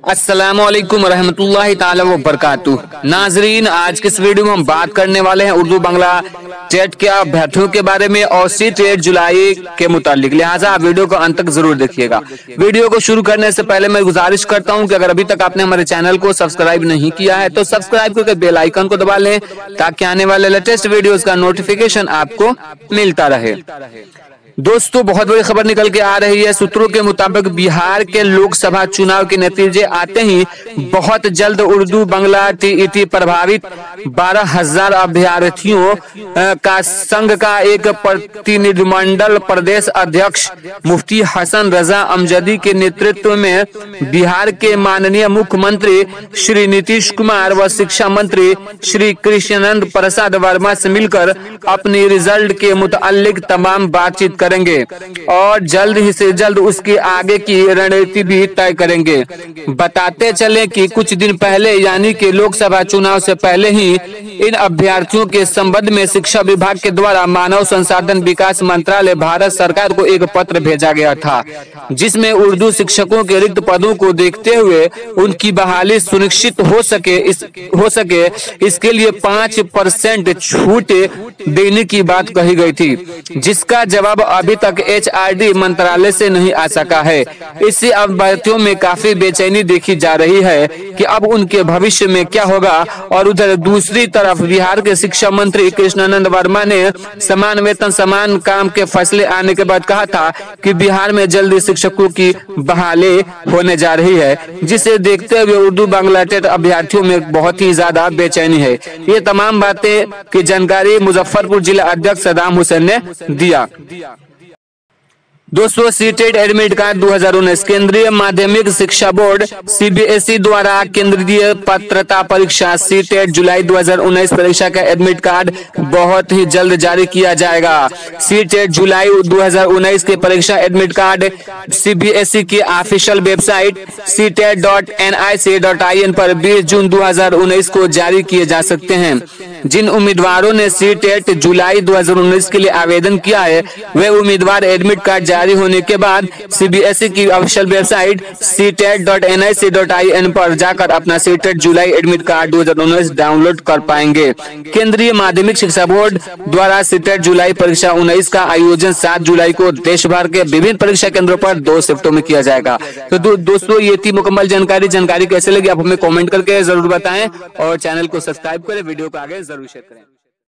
अस्सलामुअलैकुम रहमतुल्लाहि ताला व बरकातुहू। नाजरीन, आज के इस वीडियो में हम बात करने वाले हैं उर्दू बांग्ला टेट के अभ्यर्थियों के बारे में और सी टेट जुलाई के मुतालिक, लिहाजा आप वीडियो को अंत तक जरूर देखिएगा। वीडियो को शुरू करने से पहले मैं गुजारिश करता हूं कि अगर अभी तक आपने हमारे चैनल को सब्सक्राइब नहीं किया है तो सब्सक्राइब करके बेल आइकन को दबा लें ताकि आने वाले लेटेस्ट वीडियोस का नोटिफिकेशन आपको मिलता रहे। दोस्तों, बहुत बड़ी खबर निकल के आ रही है। सूत्रों के मुताबिक बिहार के लोकसभा चुनाव के नतीजे आते ही बहुत जल्द उर्दू बांग्ला टीईटी प्रभावित 12,000 अभ्यर्थियों का संघ का एक प्रतिनिधिमंडल प्रदेश अध्यक्ष मुफ्ती हसन रजा अमजदी के नेतृत्व में बिहार के माननीय मुख्यमंत्री श्री नीतीश कुमार व शिक्षा मंत्री श्री कृष्णानंद प्रसाद वर्मा से मिलकर अपनी रिजल्ट के मुतालिक तमाम बातचीत करेंगे और जल्द ही से जल्द उसके आगे की रणनीति भी तय करेंगे। बताते चले कि कुछ दिन पहले यानी कि लोकसभा चुनाव से पहले ही इन अभ्यर्थियों के संबंध में शिक्षा विभाग के द्वारा मानव संसाधन विकास मंत्रालय भारत सरकार को एक पत्र भेजा गया था, जिसमें उर्दू शिक्षकों के रिक्त पदों को देखते हुए उनकी बहाली सुनिश्चित हो सके इसके लिए 5% छूट देने की बात कही गई थी, जिसका जवाब अभी तक HRD मंत्रालय से नहीं आ सका है। इससे अभ्यर्थियों में काफी बेचैनी देखी जा रही है कि अब उनके भविष्य में क्या होगा। और उधर दूसरी तरफ बिहार के शिक्षा मंत्री कृष्णानंद वर्मा ने समान वेतन समान काम के फैसले आने के बाद कहा था कि बिहार में जल्दी शिक्षकों की बहाली होने जा रही है, जिसे देखते हुए उर्दू बांग्ला टेट अभ्यर्थियों में बहुत ही ज्यादा बेचैनी है। ये तमाम बातें की जानकारी मुजफ्फरपुर जिला अध्यक्ष सदाम हुसैन ने दिया। दोस्तों, सीटेट एडमिट कार्ड 2019 केंद्रीय माध्यमिक शिक्षा बोर्ड CBSE द्वारा केंद्रीय पात्रता परीक्षा सीटेट जुलाई 2019 परीक्षा का एडमिट कार्ड बहुत ही जल्द जारी किया जाएगा। सीटेट जुलाई 2019 के परीक्षा एडमिट कार्ड CBSE की ऑफिशियल वेबसाइट ctet.nic.in पर 20 जून 2019 को जारी किए जा सकते हैं। जिन उम्मीदवारों ने सीटेट जुलाई 2019 के लिए आवेदन किया है वे उम्मीदवार एडमिट कार्ड जारी होने के बाद CBSE की ऑफिशियल वेबसाइट ctet.nic.in पर जाकर अपना सीटेट जुलाई एडमिट कार्ड 2019 डाउनलोड कर पाएंगे। केंद्रीय माध्यमिक शिक्षा बोर्ड द्वारा सीटेट जुलाई परीक्षा 19 का आयोजन 7 जुलाई को देश भर के विभिन्न परीक्षा केंद्रों पर 2 शिफ्टों में किया जाएगा। तो दोस्तों, ये थी मुकम्मल जानकारी कैसे लगी आप हमें कमेंट करके जरूर बताएं और चैनल को सब्सक्राइब करें, वीडियो को आगे जरूर शेयर करें।